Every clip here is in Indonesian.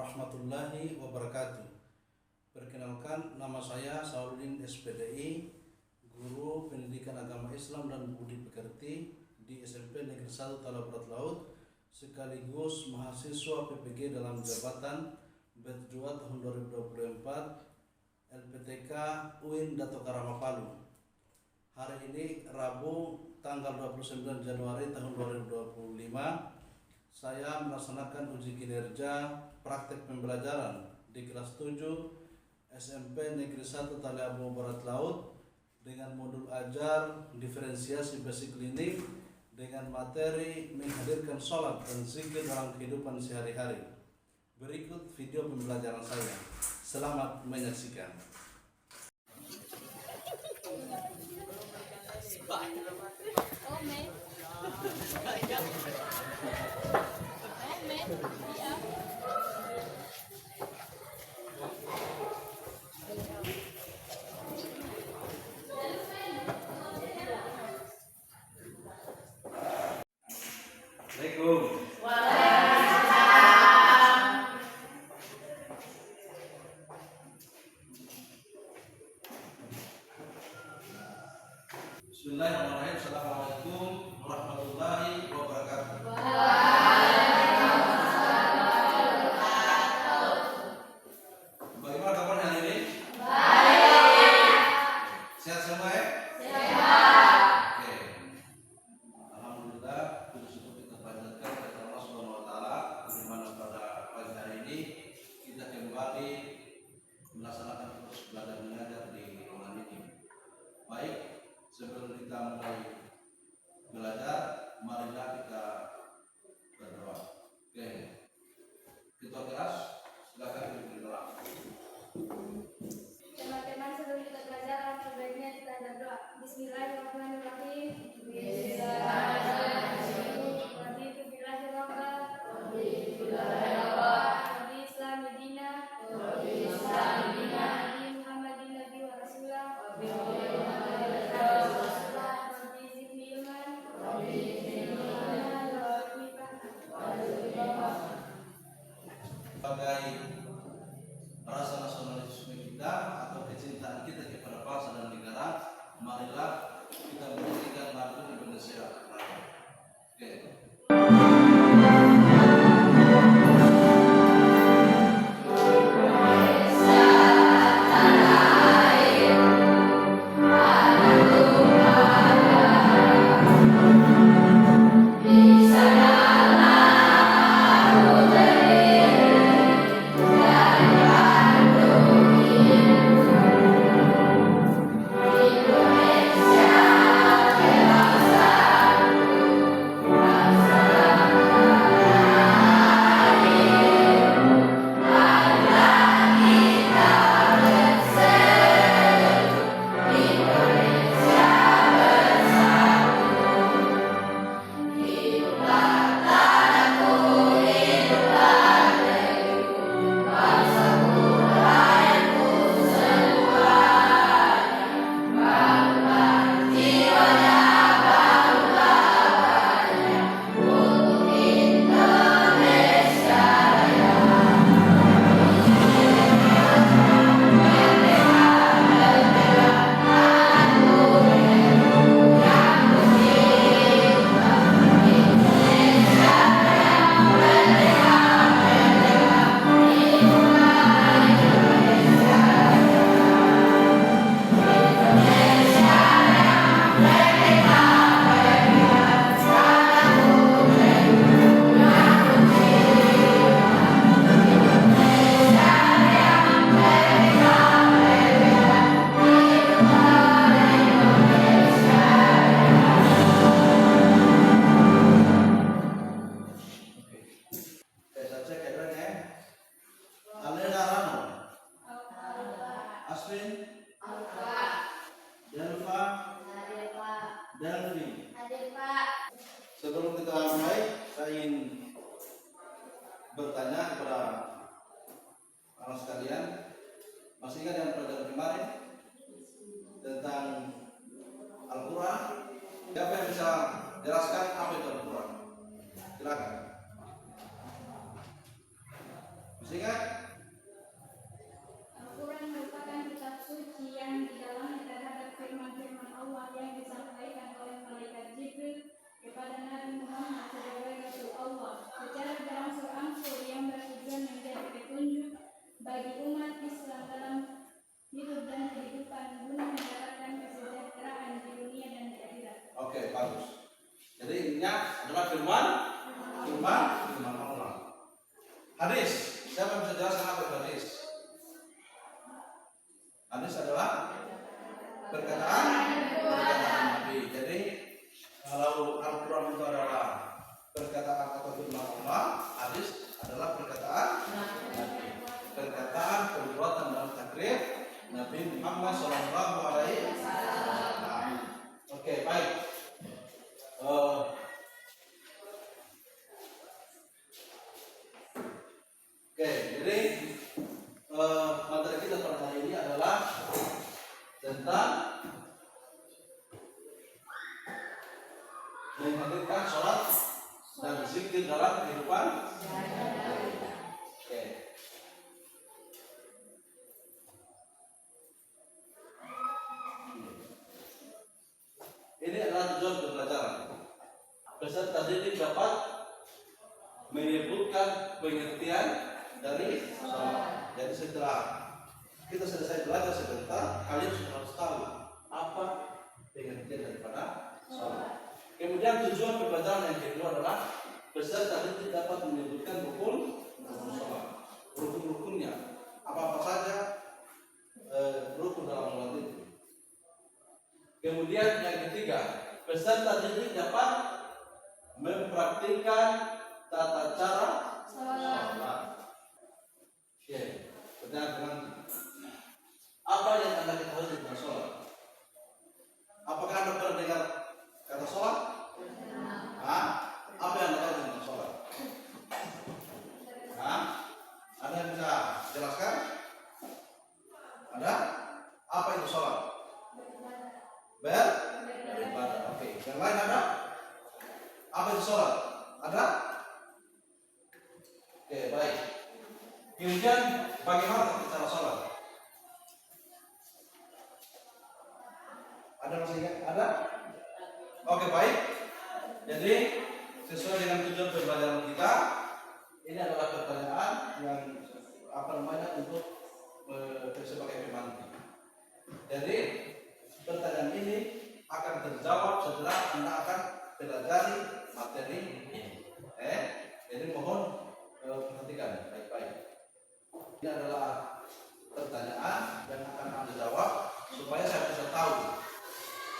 warahmatullahi wabarakatuh. Perkenalkan, nama saya Sauludin SPDI, Guru Pendidikan Agama Islam dan Budi Pekerti di SMP Negeri 1 Talaberat Laut, sekaligus mahasiswa PPG dalam jabatan batch 2 tahun 2024 LPTK UIN Dato Karama Palu. Hari ini Rabu tanggal 29 Januari tahun 2025, saya melaksanakan uji kinerja praktek pembelajaran di kelas 7 SMP Negeri 1 Talaberat Laut dengan modul ajar diferensiasi basic klinik dengan materi menghadirkan sholat dan zikir dalam kehidupan sehari-hari. Berikut video pembelajaran saya. Selamat menyaksikan. Bismillahirrahmanirrahim. Assalamualaikum warahmatullahi wabarakatuh. Bagaimana kabar hari ini? Baik. Sehat semua ya? Sehat. Oke. Alhamdulillah, puji syukur kita panjatkan kepada Allah Subhanahu wa taala di mana pada pagi hari ini kita kembali melaksanakan proses belajar mengajar di ruangan ini. Baik, sebelum kita mulai belajar, marilah kita berdoa. Oke, ketua kelas, silakan berdoa. Teman-teman, sebelum kita belajar, sebaiknya kita berdoa. Bismillahirrahmanirrahim. Bismillahirrahmanirrahim. Sebagai rasa nasionalisme kita atau kecintaan kita kepada bangsa dan negara, marilah kita menjadikan lagu Indonesia Raya. Oke. Sebelum kita mulai, saya ingin bertanya kepada anak sekalian, masih ingat yang pelajaran kemarin tentang Al-Quran? Siapa yang bisa jelaskan apa itu Al-Quran? Silakan. Masih ingat? Hadis adalah perkataan Nabi. Jadi kalau Al-Quran itu adalah perkataan atau firman Allah, hadis adalah perkataan Nabi. Perkataan, perbuatan dan takrir Nabi Muhammad SAW. Oke, baik. Oke, jadi materi kita pada hari ini adalah tentang menghadirkan sholat dan zikir dalam kehidupan. Oke. Ini adalah tujuan pembelajaran. Peserta didik dapat menyebutkan pengertian dari sholat. Jadi setelah kita selesai belajar sebentar, kalian sudah harus tahu apa pengertian daripada sholat. Kemudian tujuan pembelajaran yang kedua adalah peserta didik dapat menyebutkan rukun sholat, rukun-rukunnya, apa-apa saja rukun dalam sholat itu. Kemudian yang ketiga, peserta didik dapat mempraktikkan tata cara sholat. Oke, pertanyaan apa yang Anda ketahui tentang sholat? Apakah Anda pernah dengar kata sholat? Apa yang Anda tahu tentang sholat? Ada yang bisa jelaskan? Ada? Apa itu sholat? Beribadah. Oke. Yang lain ada? Apa itu sholat? Ada? Oke, baik. Kemudian bagaimana cara sholat? Ada masih ingat? Ada? Oke, baik. Jadi sesuai dengan tujuan pembelajaran kita, ini adalah pertanyaan yang untuk sebagai pemantik. Jadi pertanyaan ini akan terjawab setelah Anda akan pelajari materi ini. Jadi mohon perhatikan baik-baik. Ini adalah pertanyaan yang akan Anda jawab supaya saya bisa tahu,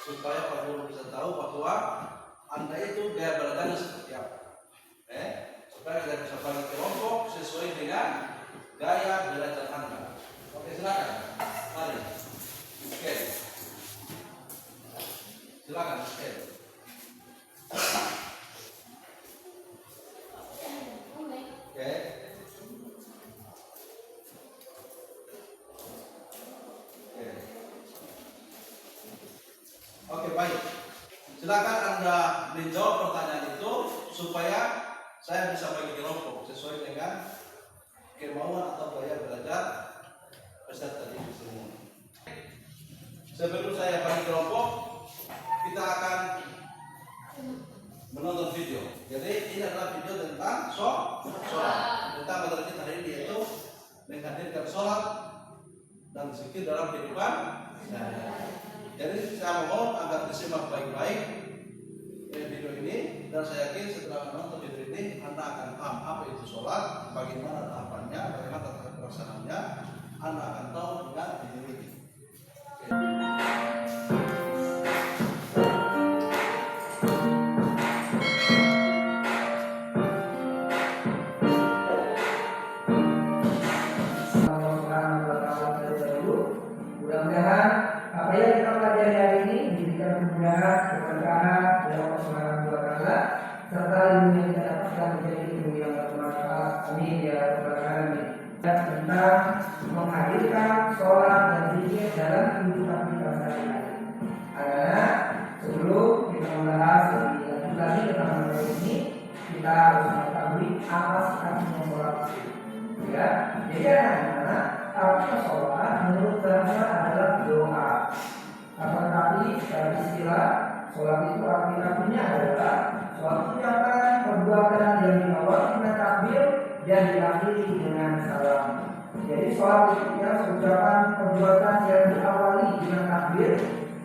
supaya Pak Guru bisa tahu bahwa Anda itu gaya belajarnya seperti apa. Supaya Anda bisa bagi kelompok sesuai dengan gaya belajar Anda. Oke, silakan. Mari. Oke. Silakan. Oke. Oke. Oke, baik. Silakan Anda menjawab pertanyaan itu supaya saya bisa bagi kelompok sesuai dengan kemauan atau gaya belajar peserta didik semua. Sebelum saya bagi kelompok, kita akan menonton video. Jadi ini adalah video tentang sholat. Tentang materi kita hari ini yaitu menghadirkan sholat dan zikir dalam kehidupan. Jadi saya mohon agar disimak baik-baik video ini, dan saya yakin setelah menonton video ini Anda akan paham apa itu sholat, bagaimana tahapannya, bagaimana tata pelaksanaannya. Anda akan tahu dengan video ini. Mudah-mudahan apa yang kita pelajari hari ini menjadikan kemudahan, keberkahan dari Allah Subhanahu wa Ta'ala, serta ilmu yang kita dapatkan menjadi ilmu yang bermanfaat. Amin ya rabbal alamin. Tentang menghadirkan sholat dan zikir dalam kehidupan kita sehari-hari. Anak-anak, sebelum kita membahas lebih lanjut lagi tentang materi ini, kita harus mengetahui apa artinya sholat itu. Ya, jadi anak-anak, artinya sholat menurut bahasa adalah doa. Tetapi secara istilah sholat itu artinya adalah suatu ucapan perbuatan yang diawali dengan takbir dan diakhiri dengan salam. Jadi sholat itu ucapan perbuatan yang diawali dengan takbir.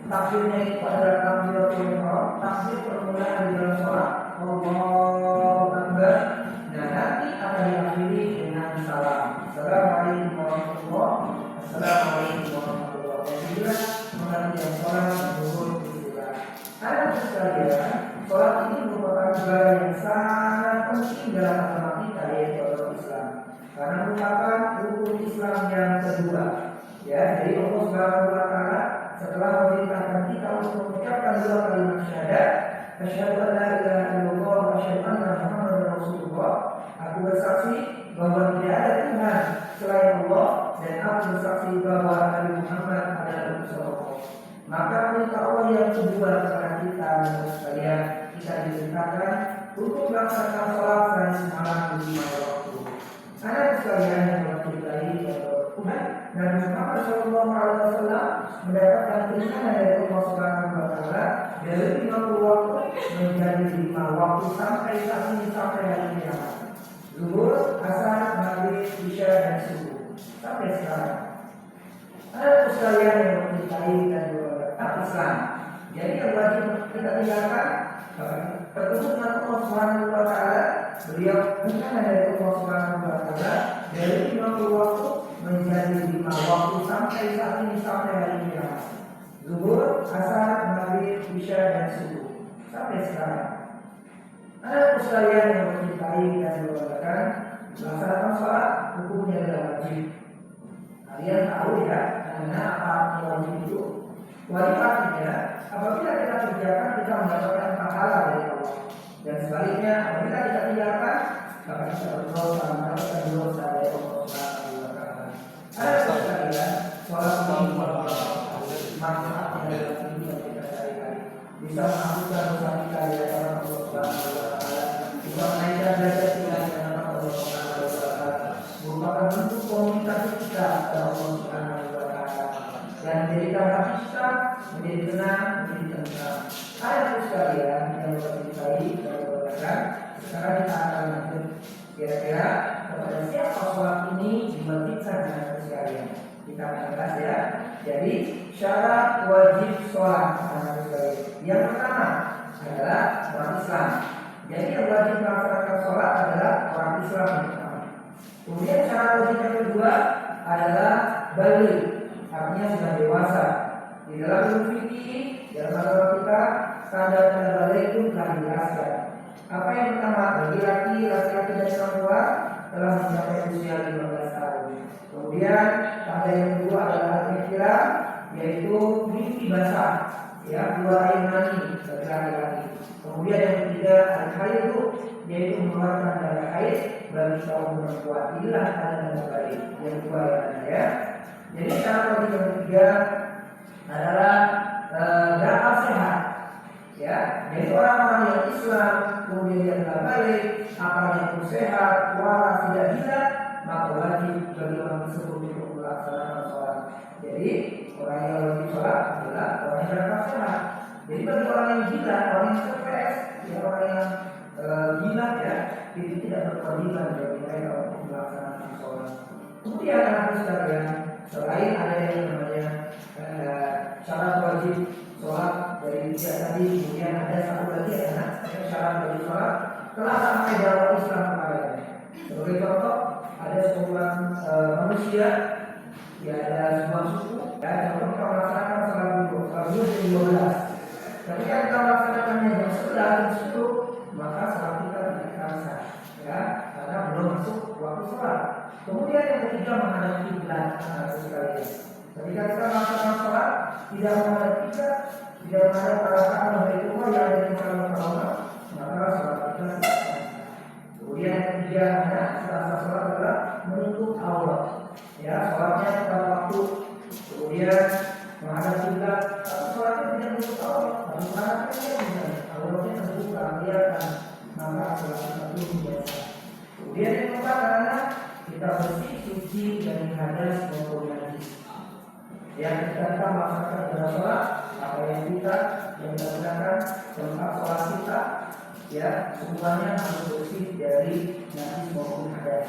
Takbirnya itu adalah takbiratul ihram, takbir permulaan di dalam sholat, Allahu Akbar. Nah, nanti akan diakhiri dengan salam. Assalamualaikum warahmatullahi wabarakatuh. sekalian, sholat ini merupakan ibadah yang sangat penting dalam agama kita, yaitu agama Islam. Karena merupakan rukun Islam yang kedua. Ya, jadi Allah Subhanahu wa taala setelah memerintahkan kita untuk mengucapkan dua kalimat syahadat, asyhadu an la ilaha illallah wa asyhadu anna Muhammadar Rasulullah. Aku bersaksi bahwa tidak ada Tuhan selain Allah dan aku bersaksi bahwa Nabi Muhammad adalah utusan Allah. Maka perintah Allah yang kedua kepada kita sekalian, kita diperintahkan untuk melaksanakan sholat sehari semalam di 5 waktu. Anak sekalian yang berkaitan Tuhan, Nabi Muhammad SAW mendapatkan keringanan dari Allah Subhanahu wa taala dari 50 waktu menjadi 5 waktu sampai saat ini, sampai hari kiamat. Zuhur, asar, maghrib, isya dan subuh sampai sekarang. Anak sekalian yang berkaitan dan Islam. Jadi yang wajib kita tinggalkan bertemu dengan Allah Subhanahu wa taala. Beliau keringanan dari Allah Subhanahu wa taala dari 50 waktu menjadi 5 waktu sampai saat ini, sampai hari kiamat. Zuhur, asar, maghrib, isya dan subuh sampai sekarang. Anak sekalian yang mencintai dan melaksanakan sholat hukumnya adalah wajib. Kalian tahu ya, karena apa wajib itu? Wajib artinya apabila kita kerjakan kita mendapatkan pahala dari Allah. Dan sebaliknya apabila kita tinggalkan maka kita berdosa, mendapatkan dosa dari Allah Subhanahu wa taala. Anak sekalian, sholat ini manfaatnya dalam kehidupan kita sehari-hari. Bisa menghapuskan dosa kita dari Allah Subhanahu wa taala. Bisa menaikkan derajat kita di hadapan Allah Subhanahu wa taala. Merupakan bentuk komunikasi kita kepada Allah Subhanahu wa taala. Dan menjadikan hati kita menjadi tenang, menjadi tentram. Anak sekalian yang berkaitan dan berkaitan, sekarang kita akan lanjut kira-kira kepada siapa sholat ini dibagikan dengan sekalian. Kita akan bahas ya. Jadi syarat wajib sholat anak sekalian. Yang pertama adalah orang Islam. Jadi yang wajib melaksanakan sholat adalah orang Islam yang pertama. Kemudian syarat wajib yang kedua adalah balik, artinya sudah dewasa. Di dalam ilmu fikih, dalam agama kita, standar balik itu telah dijelaskan. Apa yang pertama? Bagi laki-laki dan perempuan telah mencapai usia 15 tahun. Kemudian tanda yang kedua adalah al-ihtilam, yaitu mimpi basah, ya, keluar air mani bagi laki-laki. Kemudian yang ketiga al-haid, yaitu mengeluarkan darah haid bagi kaum perempuan. Inilah tanda balik yang kedua ya. Jadi syarat yang ketiga adalah berakal sehat, ya. Jadi orang-orang yang Islam kemudian dia telah balik, akalnya pun sehat, waras, tidak gila, maka wajib bagi orang tersebut untuk melaksanakan sholat. Jadi orang yang wajib sholat adalah orang yang berakal sehat. Jadi bagi orang yang gila, orang yang stres, ya, orang yang gila ya, itu tidak berkewajiban bagi mereka untuk melaksanakan sholat. Kemudian anak sekalian, selain ada yang namanya syarat wajib sholat dari tiga tadi, kemudian ada satu lagi syarat wajib sholat telah sampai dakwah Islam kepadanya. Sebagai contoh, ada sekumpulan manusia, ya, ada sebuah suku, ya, contoh kita melaksanakan sholat dulu jam 12. Ketika kita melaksanakannya jam 11 jam 10, maka sholat kita tidak terasa, ya, karena belum masuk waktu sholat. Kemudian yang ketiga menghadap kiblat, sekalian. Ketika kita melaksanakan sholat tidak menghadap kiblat, tidak menghadap arah Ka'bah Baitullah yang ada di dalam Ka'bah, maka sholat kita tidak sah. Kemudian yang ketiga setelah sholat adalah menutup aurat, ya, sholatnya tepat waktu. Kemudian menghadap kiblat, tapi sholatnya tidak menutup aurat, tapi menghadapnya auratnya terbuka kelihatan, maka sholat kita pun biasa. Kemudian yang keempat adalah kita bersih, suci dari hadas maupun najis. Yang kita melaksanakan pada sholat, apa yang kita gunakan tempat sholat kita, ya, semuanya harus bersih dari najis maupun hadas.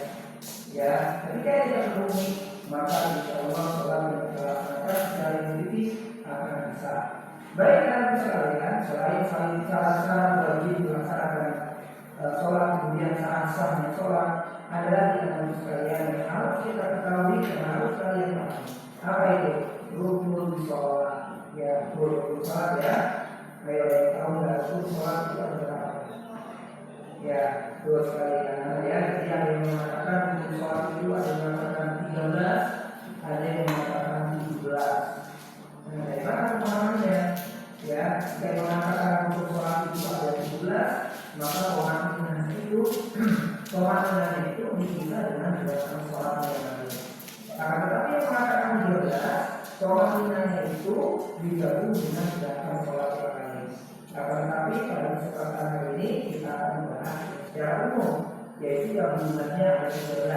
Ya, ketika kita memenuhi, maka insya Allah sholat yang kita laksanakan secara individu akan bisa. Baik dan sekalian, selain syarat wajib melaksanakan sholat, kemudian saat sahnya sholat adalah kita sekalian yang harus kita ketahui dan harus kalian pahami. Apa itu? Rukun sholat, ya, rukun sholat ya. Ayo yang tahu nggak dua sekalian ya. Jadi ada yang mengatakan untuk sholat itu ada yang mengatakan 13, ada yang mengatakan 17. Nah, dari mana pemahamannya? Ya, jika yang mengatakan untuk sholat itu ada 17, maka pemaknaan itu bisa dengan gerakan sholat yang lain. Akan tetapi yang mengatakan 13, pemaknaannya itu digabung dengan gerakan sholat yang lain. Akan tetapi pada kesempatan hari ini kita akan membahas secara umum, yaitu yang jumlahnya ada 13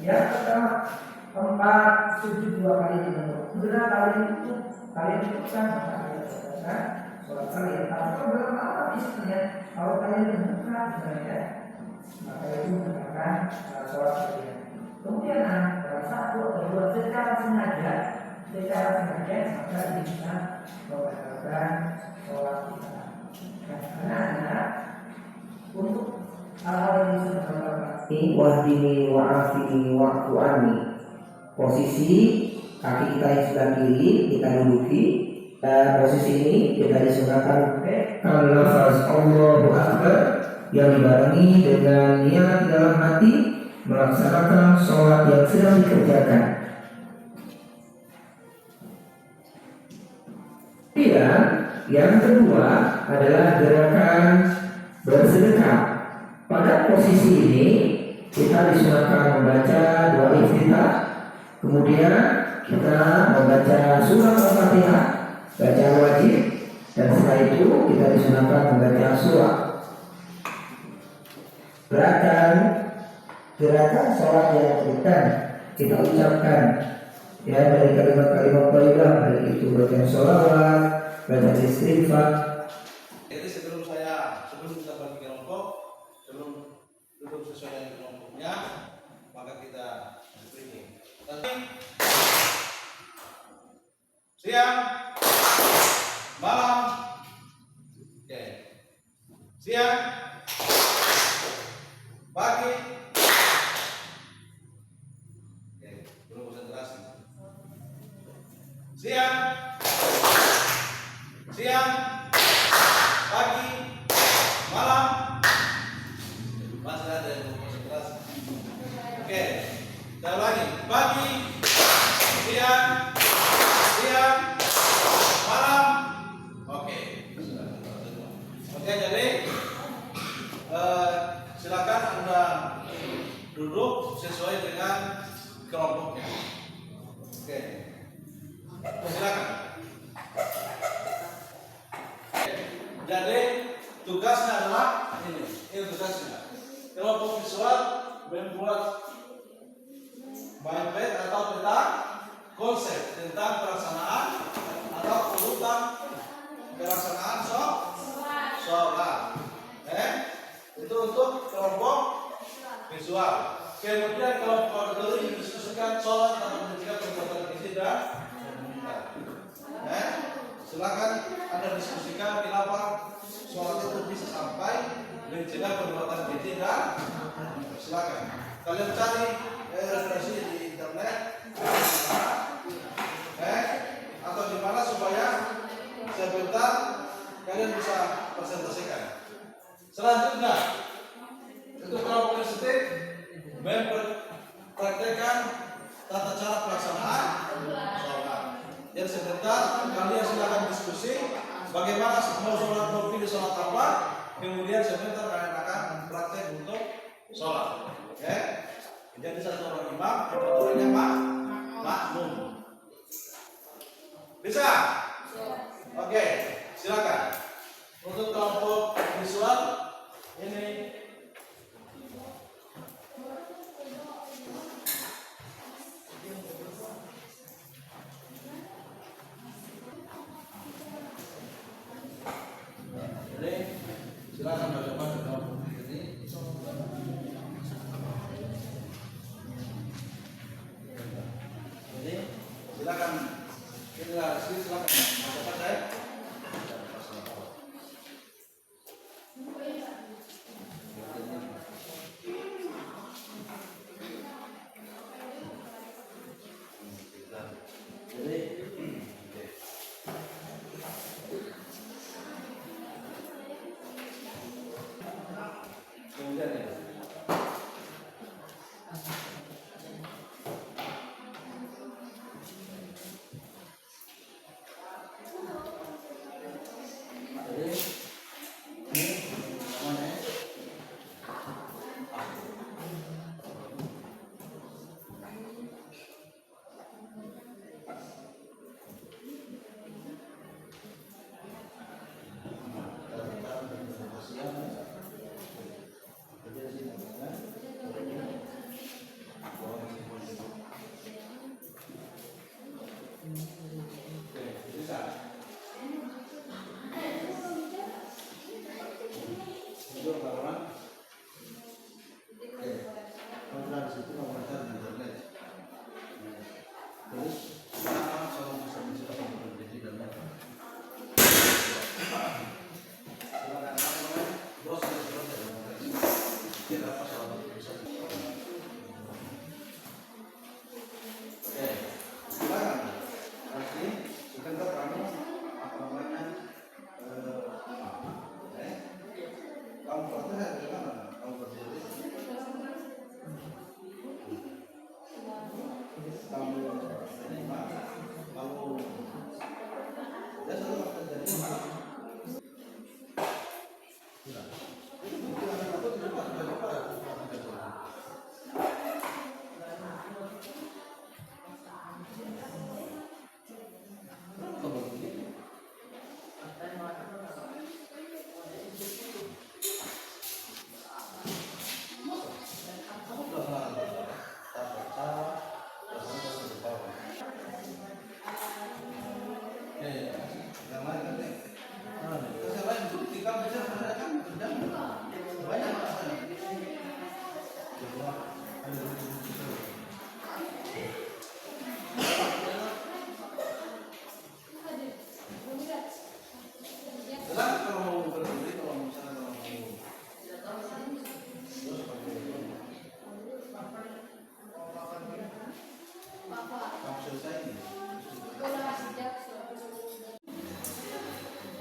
Yang pertama 4 sujud 2 kali dibentuk. Benar kalian itu kan maka kalian katakan sholat kalian. Tapi belum apa misalnya kalau kalian membuka sebenarnya maka itu merupakan sholat kalian. Kemudian pada satu atau dua secara sengaja maka bisa membatalkan sholat kita. Karena untuk hal-hal yang disebutkan wahdini wa'afini wa'fu anni, posisi kaki kita yang sebelah kiri kita duduki. Posisi ini kita disunahkan al-lafaz Allahu Akbar yang dibarengi dengan niat dalam hati melaksanakan sholat yang sedang dikerjakan. Kemudian yang kedua adalah gerakan bersedekah. Pada posisi ini kita disunahkan membaca doa iftitah, kemudian kita membaca surah Al-Fatihah, baca wajib, dan setelah itu kita disunahkan membaca surah. Gerakan sholat yang akan kita ucapkan ya dari kalimat-kalimat thayyibah, baik itu baca sholawat, baca istighfar. Jadi sebelum kita bagi kelompok, sebelum duduk sesuai dengan kelompoknya, maka kita briefing. Siang, malam, oke. Siang, pagi, oke. Belum konsentrasi. Siang, pagi, malam, masih ada yang belum konsentrasi. Oke, sekali lagi. Pagi, siang, malam. Oke, jadi silakan Anda duduk sesuai dengan kelompoknya. Oke, silakan. Jadi tugasnya adalah ini tugasnya. Kelompok visual membuat mindmap atau peta konsep tentang pelaksanaan atau urutan pelaksanaan sholat. Itu untuk kelompok visual. Kemudian kelompok auditory mendiskusikan sholat atau mencegah perbuatan keji dan silakan Anda diskusikan kenapa sholat itu bisa sampai mencegah perbuatan keji dan silakan kalian cari referensi di internet atau di mana supaya sebentar kalian bisa presentasikan. Selanjutnya untuk kelompok inisiatif mempraktekkan tata cara pelaksanaan sholat. Jadi sebentar kalian silakan diskusi bagaimana mau sholat, mau pilih sholat apa, kemudian sebentar kalian akan praktek untuk sholat. Oke? Jadi satu orang imam, empat orangnya makmum. Bisa? Oke, silakan. Untuk kelompok visual ini silakan bagaimana kelompok ini. Jadi silakan silakan silakan saya.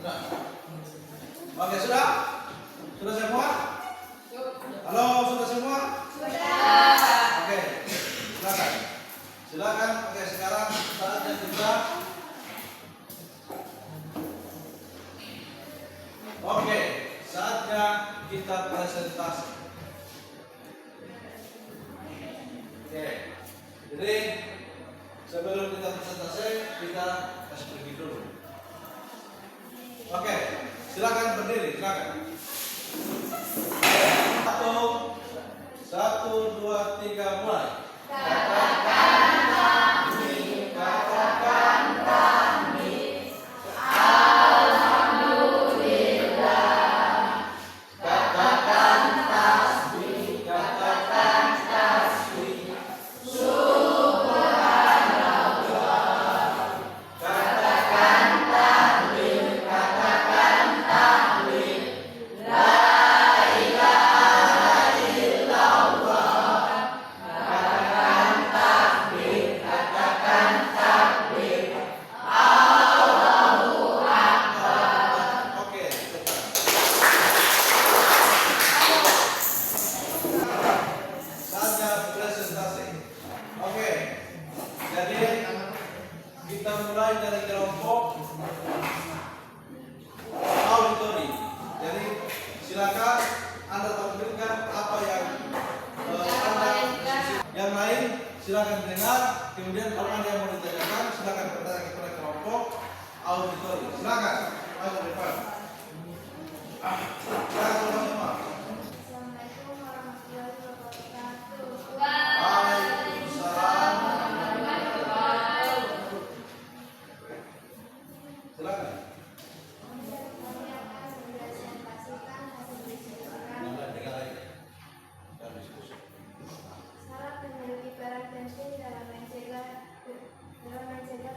Sudah? Oke, sudah? Sudah semua? Halo, sudah semua? Sudah. Oke, silakan. Silakan. Oke, sekarang saatnya kita. Oke, saatnya kita presentasi. Oke, jadi sebelum kita presentasi, kita harus pergi dulu. Oke, silakan berdiri, silakan. Satu, dua, tiga, mulai. Oke, saatnya presentasi. Oke, jadi kita mulai dari kelompok auditori. Jadi silakan Anda tampilkan apa yang Anda yang lain silakan dengar. Kemudian kalau ada yang mau ditanyakan silakan bertanya kepada kelompok auditori. Silakan, ayo ke depan. Silakan semua. Assalamualaikum warahmatullahi wabarakatuh. Waalaikumsalam. Silakan. Kami akan mempresentasikan hasil diskusi Dengar aja. Kita diskusi. Salat memiliki peran penting dalam mencegah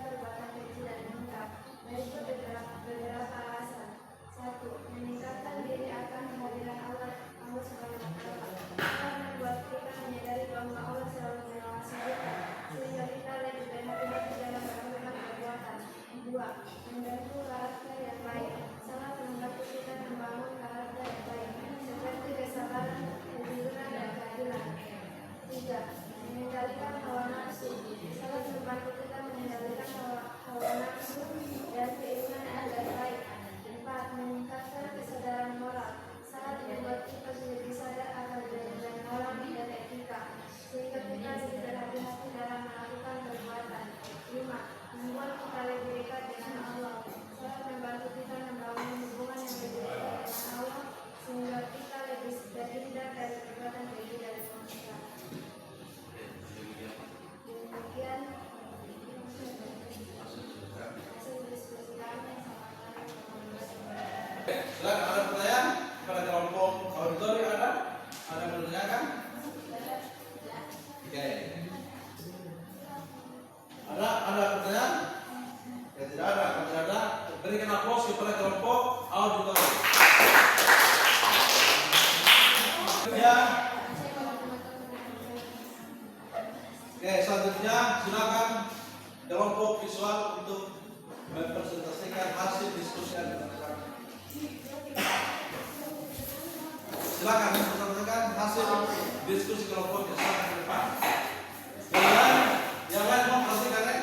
perbuatan keji dan munkar. Berikut beberapa alasan. 1. Meningkatkan diri akan kehadiran Allah Subhanahu wa Ta'ala. Salat membuat kita menyadari bahwa Allah selalu mengawasi kita, sehingga kita lebih berhati-hati dalam melakukan perbuatan. 2. Membantu karakter yang baik. Salat membantu kita membangun karakter yang baik, seperti kesabaran, kejujuran, dan keadilan. 3. Mengendalikan hawa nafsu. Salat membantu kita mengendalikan hawa nafsu dan keinginan yang baik. 4. Meningkatkan kesadaran moral. Salat membuat kita lebih sadar akan kewajiban moral dan etika, sehingga kita lebih berhati-hati dalam melakukan perbuatan. 5. Membuat kita lebih dekat dengan Allah. Salat membantu kita membangun hubungan yang lebih dekat dengan Allah, sehingga kita lebih terhindar dari perbuatan keji dan munkar. Demikian hasil diskusi kami. Silakan, ada pertanyaan kepada kelompok auditori, ada yang menanyakan? Oke. Ada pertanyaan? Ya, tidak ada. Kalau tidak ada, berikan aplaus kepada kelompok auditori. Ya. Oke, selanjutnya silakan kelompok visual untuk mempresentasikan hasil diskusi yang dilakukan. Silakan mempresentasikan hasil diskusi kelompoknya. Silakan ke depan. Yang lain mau perhatikan ya?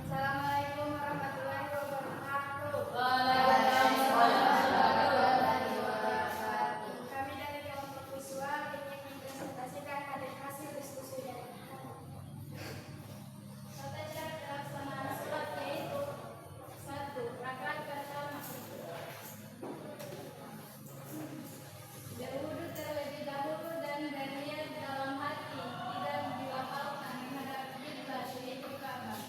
Assalamualaikum warahmatullahi wabarakatuh. Kami dari kelompok visual ingin mempresentasikan hasil diskusi dari kami. Tata cara pelaksanaan salat yaitu 1. Rakaat pertama. Berwudu terlebih dahulu dan berniat dalam hati, tidak dilafalkan menghadap kiblat yaitu Ka'bah.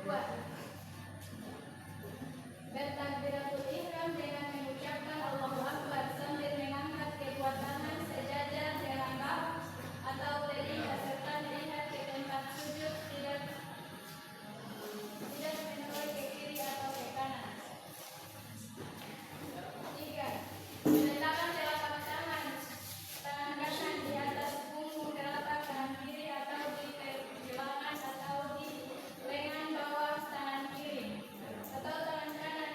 2. Bertakbiratul ihram dengan mengucapkan Allahu Akbar sambil mengangkat kedua tangan sejajar dengan bahu atau telinga serta melihat ke tempat sujud, tidak menoleh ke kiri atau ke kanan. 3. Meletakkan telapak tangan kanan di atas punggung telapak tangan kiri atau di pergelangan atau di lengan bawah tangan kiri, atau tangan kanan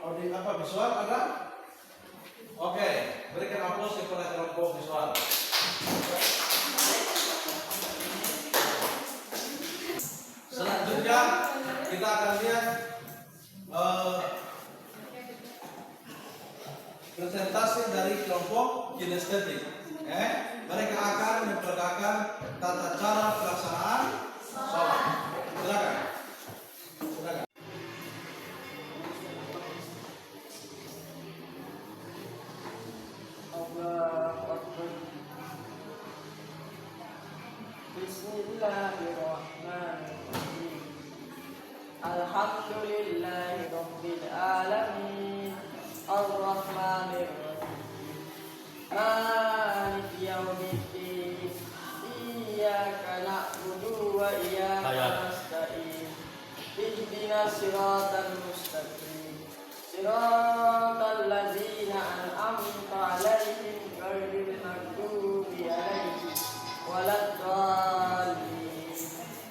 Audi apa visual ada? Oke, berikan aplaus kepada kelompok visual. Selanjutnya kita akan lihat presentasi dari kelompok kinestetik. Mereka akan memperagakan tata cara pelaksanaan sholat. Silakan. Silakan. Bismillahirrahmanirrahim. Alhamdulillahi rabbil alamin. Ar-Rahmanir-Rahim. Maliki yaumiddin. Iyyaka na'budu wa iyyaka nasta'in. Ihdinas siratal mustaqim. Siratal ladzina an'amta 'alaihim ghairil maghdubi 'alaihim waladdallin.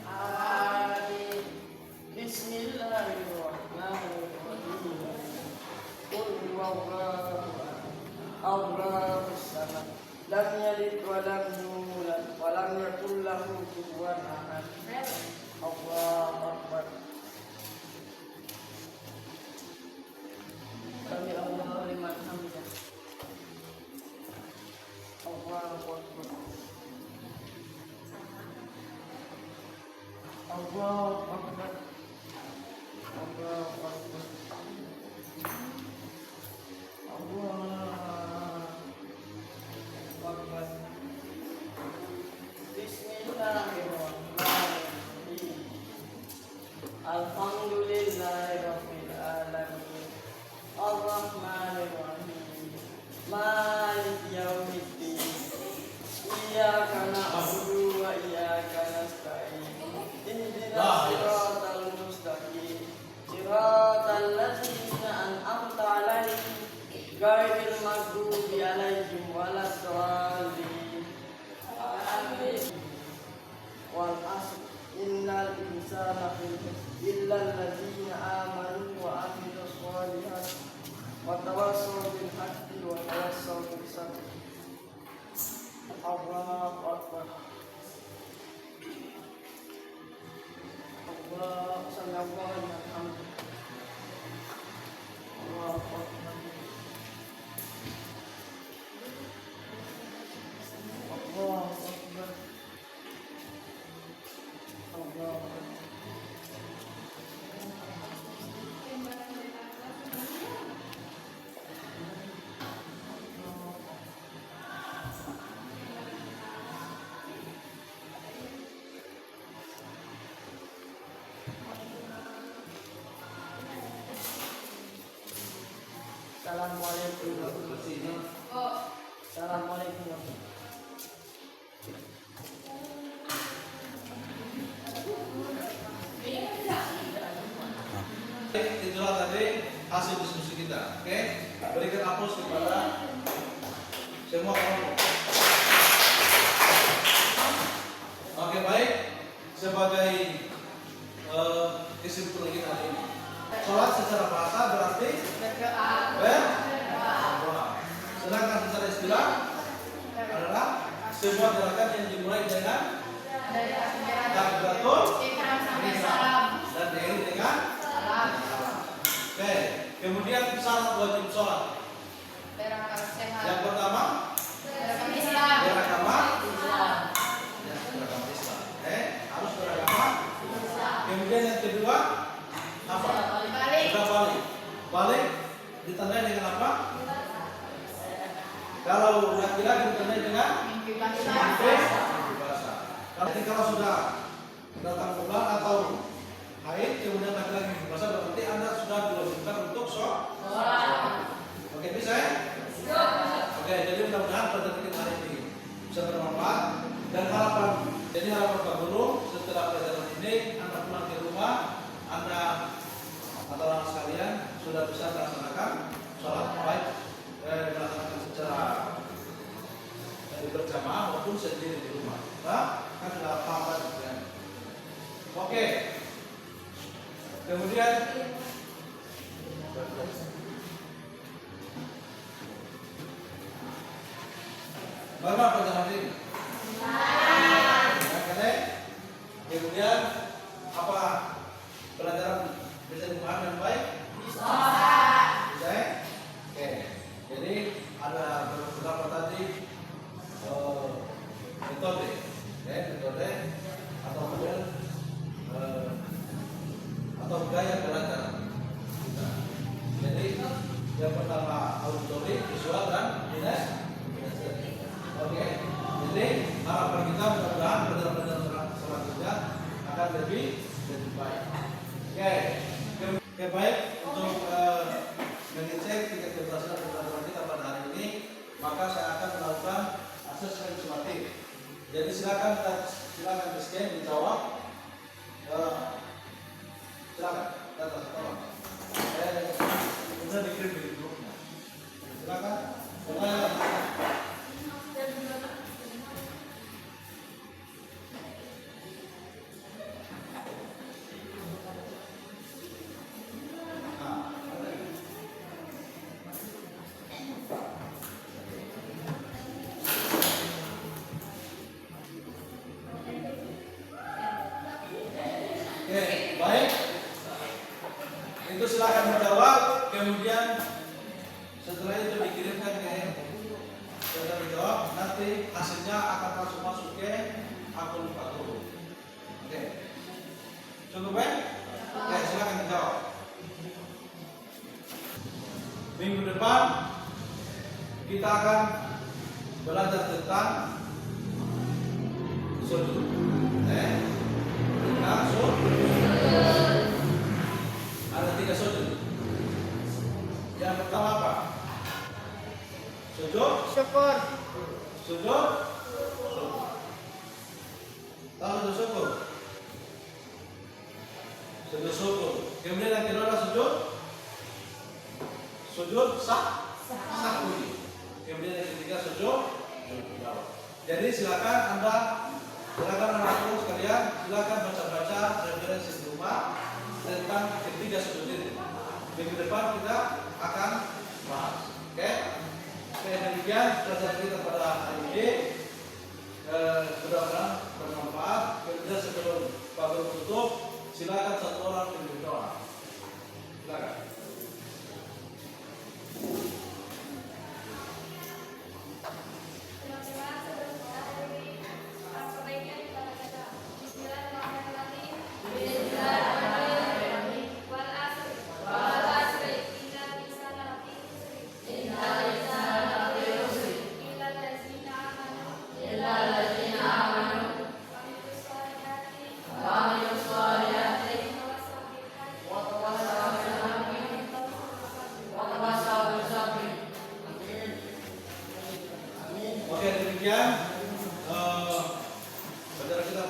Amin. Bismillahirrahmanirrahim. Qul huwallahu Allahus samad. Lam yalid wa lam yulad wa lam yakul lahu kufuwan ahad. Allahu akbar. Sami Allahu liman hamidah. Allahu akbar. Allahu akbar. Allahu akbar. Bismillahirrahmanirrahim. Alhamdulillahi rabbil alamin. Ar-Rahmanir-Rahim. Maliki yaumiddin. Iyyaka na'budu wa iyyaka nasta'in. Ihdinas siratal mustaqim. Siratal ladzina an'amta 'alaihim ghairil maghdubi 'alaihim waladdallin. Amin. Wal 'asr innal insana lafi khusr illa alladzina amanu wa 'amilus shalihati wa tawassaw bil haqqi wa tawassaw bis sabr. Allahu akbar. Allahu sallallahu alaihi wasallam. Allahu akbar. Allahu akbar. Allahu akbar. Assalamualaikum warahmatullahi wabarakatuh. Assalamualaikum warahmatullahi wabarakatuh. Itulah tadi hasil diskusi kita. Oke, berikan aplaus kepada semua kelompok. Oke, baik. Sebagai kesimpulan kita hari ini, sholat secara bahasa berarti berdoa. Sedangkan secara istilah adalah sebuah gerakan yang dimulai dengan takbiratul ihram dan diakhiri dengan salam. Oke, kemudian syarat wajib sholat. Yang pertama beragama Islam. Harus beragama Islam. Kemudian yang kedua apa? Balik ditandai dengan apa? Kalau laki-laki ditandai dengan mimpi basah. Kalau sudah datang bulan atau haid kemudian laki-laki mimpi basah berarti Anda sudah diwajibkan untuk sholat. Oke, bisa ya? Oke, jadi mudah-mudahan pelajaran kita hari ini bisa bermanfaat dan harapan Pak Guru setelah pelajaran ini Anda pulang ke rumah, Anda atau orang sekalian sudah bisa melaksanakan sholat baik melaksanakan secara berjamaah maupun sendiri di rumah. Nah, kan sudah paham ya. Oke. Kemudian Bagaimana pelajaran hari ini? Oke. Kemudian apa pelajaran bisa dipahami dengan baik? Bisa ya? Oke. Jadi ada beberapa tadi metode, metode atau model atau gaya belajar. Jadi yang pertama auditory, visual dan kinesthetik. Oke. Jadi harapan kita mudah-mudahan pelajaran-pelajaran selanjutnya akan lebih baik. Oke, baik untuk mengecek tingkat keberhasilan pelajaran kita pada hari ini, maka saya akan melakukan asesmen sumatif. Jadi silakan di scan, dijawab. Silakan data tolong. Sudah dikirim di grupnya. Silakan. Oke, baik. Itu silakan menjawab, kemudian setelah itu dikirimkan ke saudara menjawab, nanti hasilnya akan langsung masuk ke akun Pak Guru. Oke. Cukup ya? Oke, silakan menjawab. Minggu depan kita akan belajar tentang sujud. Tentang sujud. Ada 3 sujud. Yang pertama apa? Sujud Syukur. sujud. Tahu sujud syukur? Sujud syukur. Kemudian yang kedua adalah sujud sahwi. Kemudian yang ketiga sujud. Jadi silakan anak-anak sekalian, silakan baca-baca referensi di rumah tentang ketiga sudut ini. Minggu depan kita akan bahas. Oke? Demikian pelajaran kita pada hari ini. Mudah-mudahan bermanfaat. Kemudian sebelum Pak Guru tutup, silakan satu orang yang berdoa. Silakan. Oke, demikian pelajaran kita